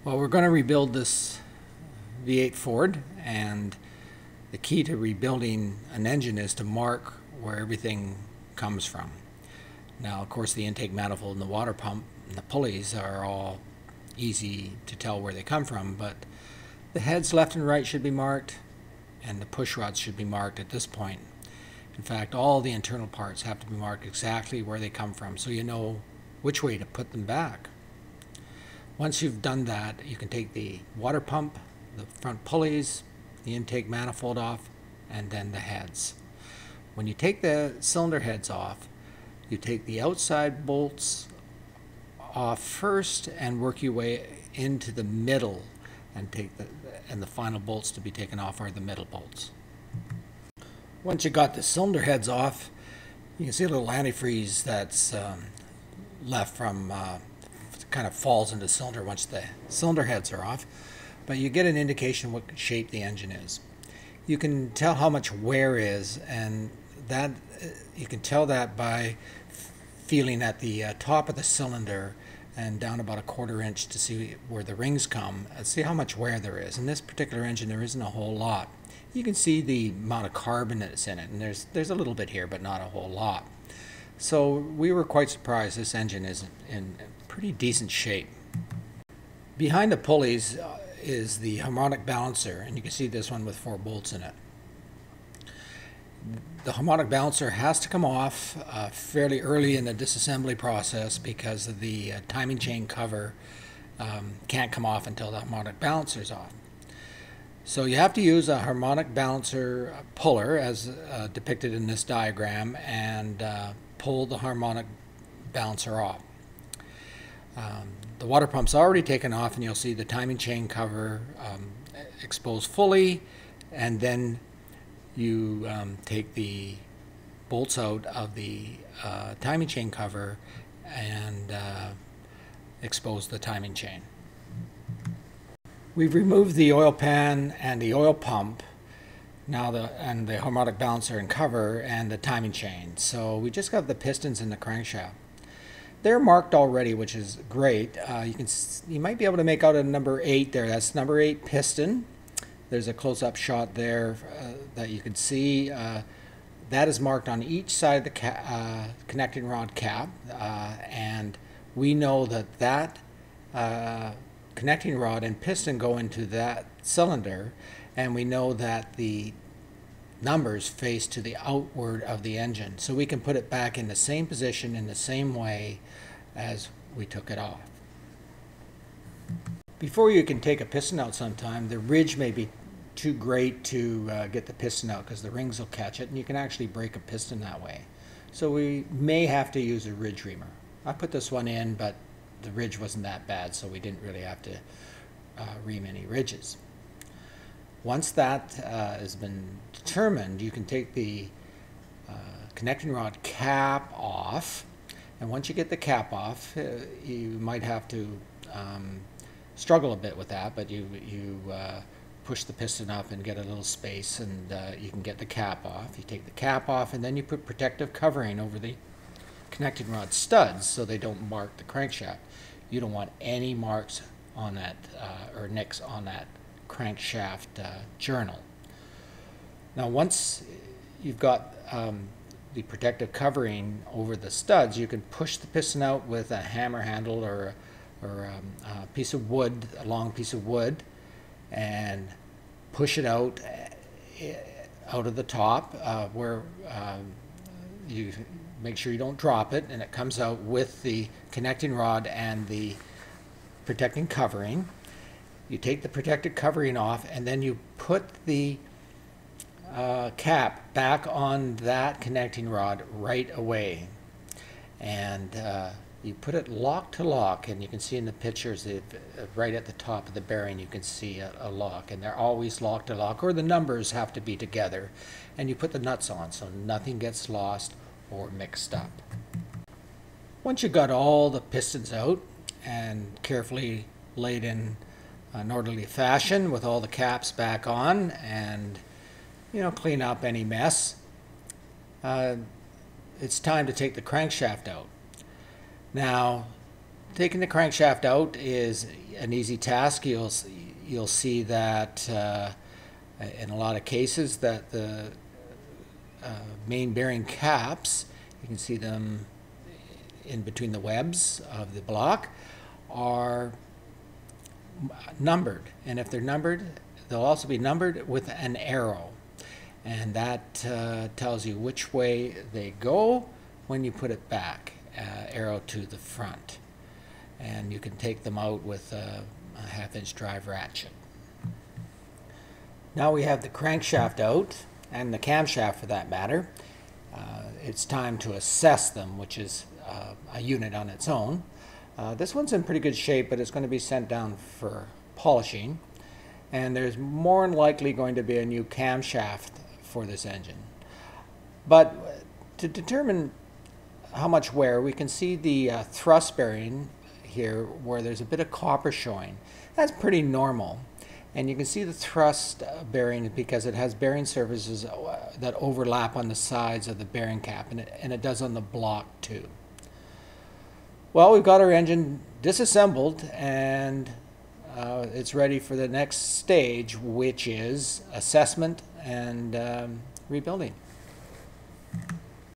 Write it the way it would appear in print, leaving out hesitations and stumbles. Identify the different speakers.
Speaker 1: Well, we're going to rebuild this V8 Ford, and the key to rebuilding an engine is to mark where everything comes from. Now, of course, the intake manifold and the water pump and the pulleys are all easy to tell where they come from, but the heads left and right should be marked, and the push rods should be marked at this point. In fact, all the internal parts have to be marked exactly where they come from, so you know which way to put them back. Once you've done that, you can take the water pump, the front pulleys, the intake manifold off, and then the heads. When you take the cylinder heads off, you take the outside bolts off first and work your way into the middle, and the final bolts to be taken off are the middle bolts. Once you got the cylinder heads off, you can see a little antifreeze that's left from kind of falls into the cylinder once the cylinder heads are off, but you get an indication what shape the engine is. You can tell how much wear is, and that you can tell that by feeling at the top of the cylinder and down about 1/4 inch to see where the rings come and see how much wear there is. In this particular engine, there isn't a whole lot. You can see the amount of carbon that's in it, and there's a little bit here, but not a whole lot. So we were quite surprised. This engine is in pretty decent shape. Behind the pulleys is the harmonic balancer, and you can see this one with 4 bolts in it. The harmonic balancer has to come off fairly early in the disassembly process because of the timing chain cover can't come off until the harmonic balancer is off. So you have to use a harmonic balancer puller as depicted in this diagram and pull the harmonic balancer off. The water pump's already taken off, and you'll see the timing chain cover exposed fully, and then you take the bolts out of the timing chain cover and expose the timing chain. We've removed the oil pan and the oil pump now, and the harmonic balancer and cover and the timing chain. So we just got the pistons and the crankshaft. They're marked already, which is great. You might be able to make out a number 8 there. That's number 8 piston. There's a close-up shot there that you can see. That is marked on each side of the connecting rod cap, and we know that connecting rod and piston go into that cylinder, and we know that the numbers face to the outward of the engine, so we can put it back in the same position in the same way as we took it off. Before you can take a piston out sometime, the ridge may be too great to get the piston out because the rings will catch it, and you can actually break a piston that way. So we may have to use a ridge reamer. I put this one in, but the ridge wasn't that bad, so we didn't really have to ream any ridges. Once that has been determined, you can take the connecting rod cap off, and once you get the cap off, you might have to struggle a bit with that, but you push the piston up and get a little space, and you can get the cap off. You take the cap off, and then you put protective covering over the connecting rod studs so they don't mark the crankshaft. You don't want any marks on that or nicks on that crankshaft journal. Now, once you've got the protective covering over the studs, you can push the piston out with a hammer handle or a piece of wood, a long piece of wood, and push it out of the top where you make sure you don't drop it, and it comes out with the connecting rod and the protecting covering. You take the protected covering off, and then you put the cap back on that connecting rod right away, and you put it lock to lock, and you can see in the pictures right at the top of the bearing you can see a lock, and they're always lock to lock, or the numbers have to be together, and you put the nuts on so nothing gets lost or mixed up. Once you've got all the pistons out and carefully laid in an orderly fashion with all the caps back on, and clean up any mess, it's time to take the crankshaft out. Now, Taking the crankshaft out is an easy task. You'll see that in a lot of cases that the main bearing caps, you can see them in between the webs of the block, are numbered. And if they're numbered, they'll also be numbered with an arrow. And that tells you which way they go when you put it back, arrow to the front. And you can take them out with a 1/2-inch drive ratchet. Now we have the crankshaft out, and the camshaft for that matter. It's time to assess them, which is a unit on its own. This one's in pretty good shape, but it's going to be sent down for polishing. And there's more than likely going to be a new camshaft for this engine. But to determine how much wear, we can see the thrust bearing here where there's a bit of copper showing. That's pretty normal. And you can see the thrust bearing because it has bearing surfaces that overlap on the sides of the bearing cap, and it does on the block too. Well, we've got our engine disassembled, and it's ready for the next stage, which is assessment and rebuilding.